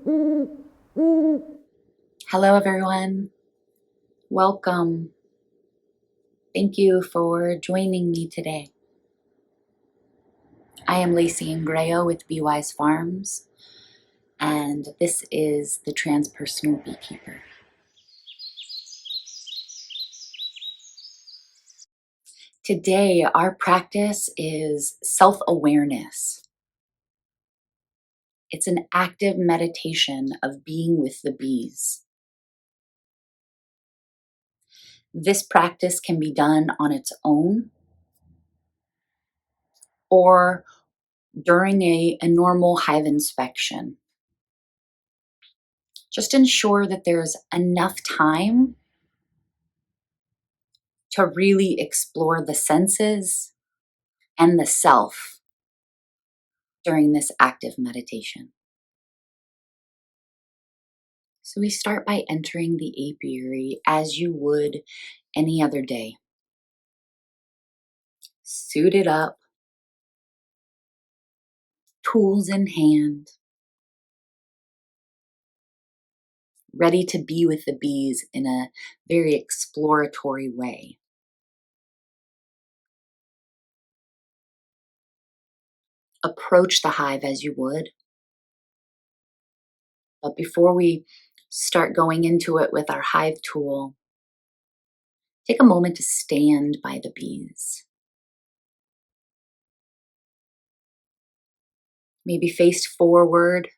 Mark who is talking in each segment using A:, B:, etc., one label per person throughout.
A: Hello, everyone. Welcome. Thank you for joining me today. I am Lacey Ingreo with Be Wise Farms, and this is the Transpersonal Beekeeper. Today, our practice is self-awareness. It's an active meditation of being with the bees. This practice can be done on its own or during a normal hive inspection. Just ensure that there's enough time to really explore the senses and the self during this active meditation. So we start by entering the apiary as you would any other day. Suited up, tools in hand, ready to be with the bees in a very exploratory way. Approach the hive as you would. But before we start going into it with our hive tool, take a moment to stand by the bees. Maybe face forward,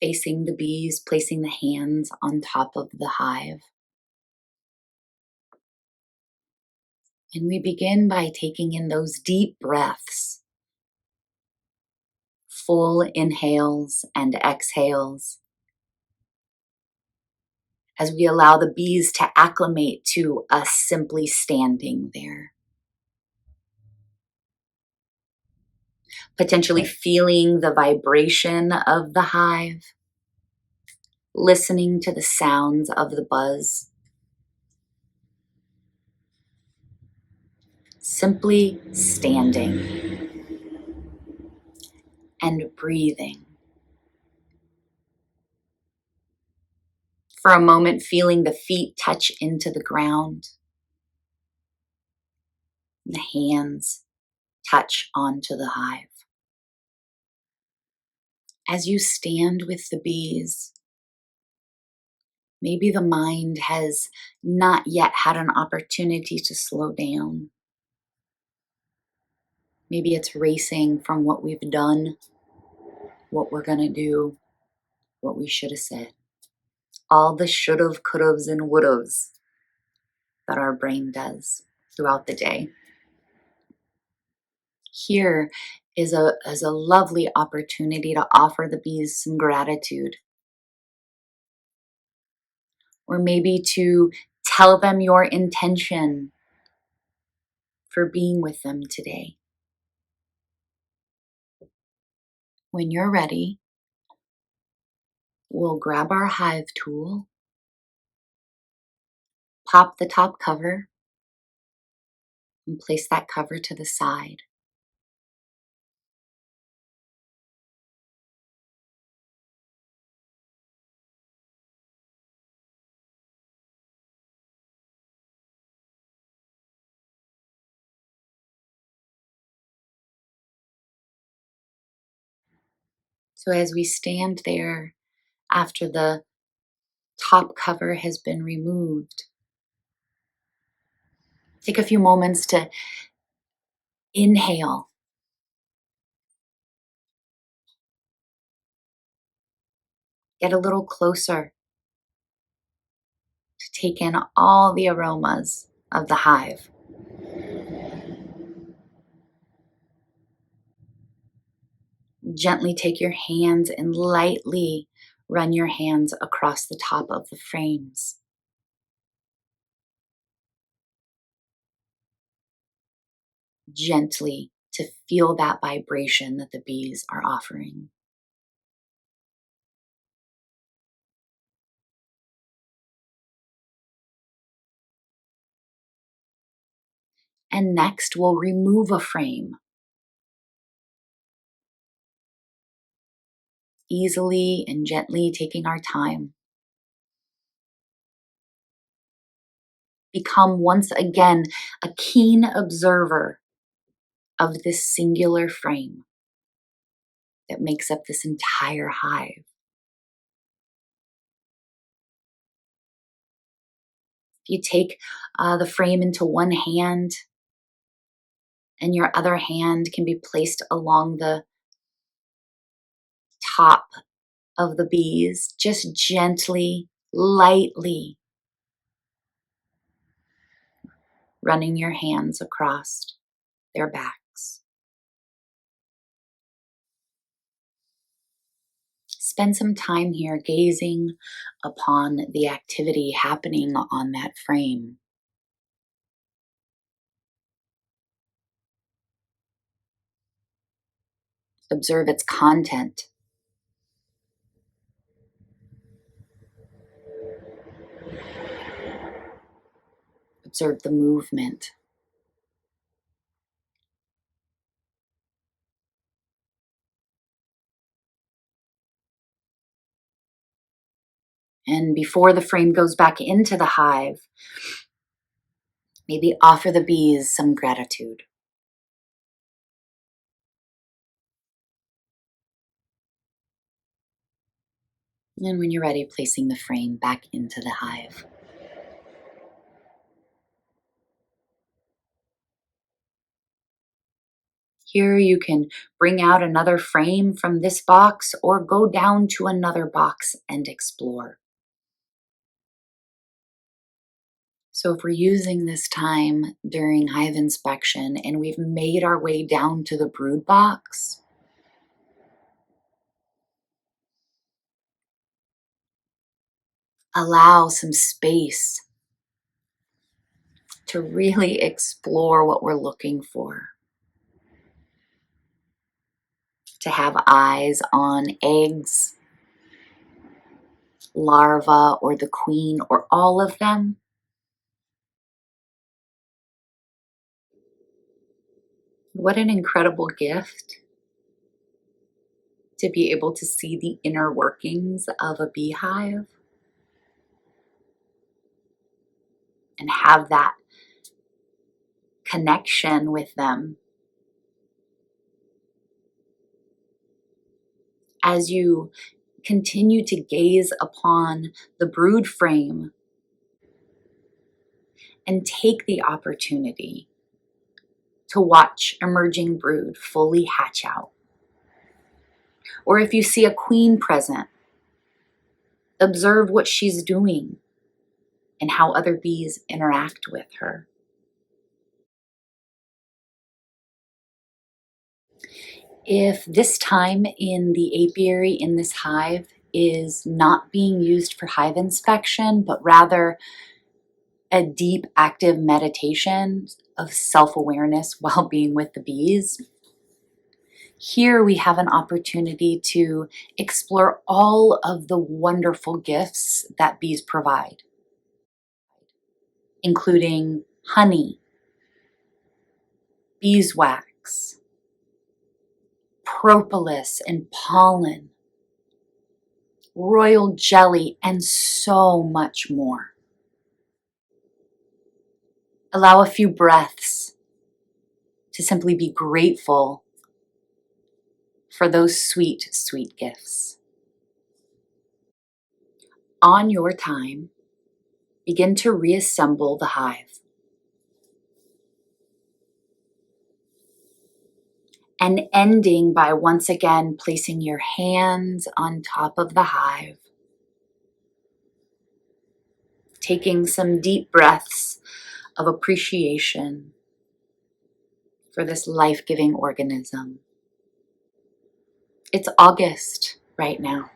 A: facing the bees, placing the hands on top of the hive. And we begin by taking in those deep breaths, full inhales and exhales, as we allow the bees to acclimate to us simply standing there. Potentially feeling the vibration of the hive, listening to the sounds of the buzz. Simply standing and breathing. For a moment, feeling the feet touch into the ground, the hands touch onto the hive. As you stand with the bees, maybe the mind has not yet had an opportunity to slow down. Maybe it's racing from what we've done, what we're going to do, what we should have said. All the should've, could'ves, and would'ves that our brain does throughout the day. Here is a lovely opportunity to offer the bees some gratitude. Or maybe to tell them your intention for being with them today. When you're ready, we'll grab our hive tool, pop the top cover, and place that cover to the side. So as we stand there after the top cover has been removed, take a few moments to inhale. Get a little closer to take in all the aromas of the hive. Gently take your hands and lightly run your hands across the top of the frames. Gently to feel that vibration that the bees are offering. And next, we'll remove a frame. easily and gently, taking our time. Become once again a keen observer of this singular frame that makes up this entire hive. If you take the frame into one hand, and your other hand can be placed along the top of the bees, just gently, lightly running your hands across their backs. Spend some time here gazing upon the activity happening on that frame. Observe its content. Observe the movement. And before the frame goes back into the hive, maybe offer the bees some gratitude. And when you're ready, placing the frame back into the hive. Here you can bring out another frame from this box or go down to another box and explore. So if we're using this time during hive inspection and we've made our way down to the brood box, allow some space to really explore what we're looking for. To have eyes on eggs, larvae, or the queen, or all of them. What an incredible gift to be able to see the inner workings of a beehive and have that connection with them. As you continue to gaze upon the brood frame and take the opportunity to watch emerging brood fully hatch out. Or if you see a queen present, observe what she's doing and how other bees interact with her. If this time in the apiary in this hive is not being used for hive inspection, but rather a deep, active meditation of self-awareness while being with the bees, here we have an opportunity to explore all of the wonderful gifts that bees provide, including honey, beeswax, propolis and pollen, royal jelly, and so much more. Allow a few breaths to simply be grateful for those sweet, sweet gifts. On your time, begin to reassemble the hive. And ending by once again placing your hands on top of the hive, taking some deep breaths of appreciation for this life-giving organism. It's August right now.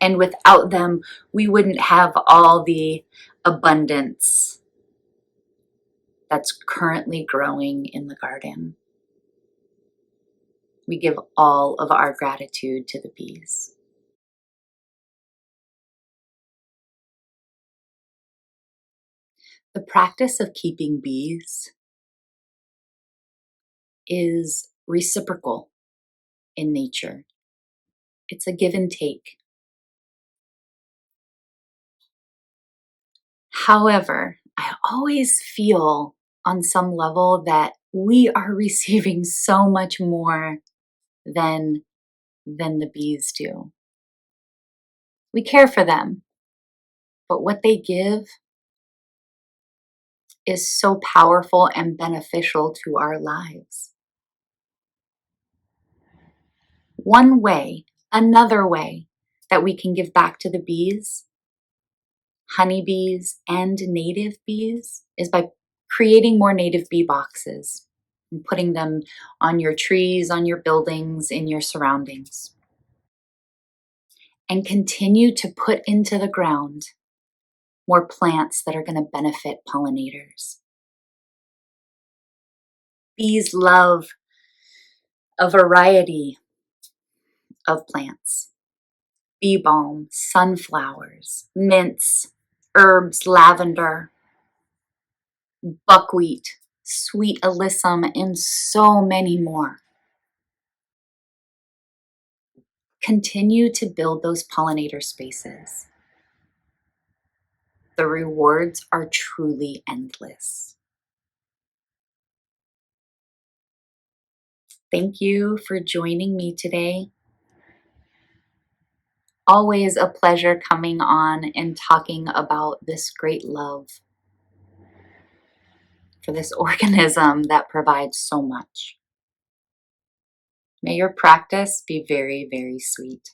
A: And without them, we wouldn't have all the abundance that's currently growing in the garden. We give all of our gratitude to the bees. The practice of keeping bees is reciprocal in nature. It's a give and take. However, I always feel on some level that we are receiving so much more than the bees do. We care for them, but what they give is so powerful and beneficial to our lives. One way, another way that we can give back to the bees, honeybees, and native bees is by creating more native bee boxes and putting them on your trees, on your buildings, in your surroundings. And continue to put into the ground more plants that are going to benefit pollinators. Bees love a variety of plants: bee balm, sunflowers, mints, herbs, lavender, buckwheat, sweet alyssum, and so many more. Continue to build those pollinator spaces. The rewards are truly endless. Thank you for joining me today. Always a pleasure coming on and talking about this great love for this organism that provides so much. May your practice be very, very sweet.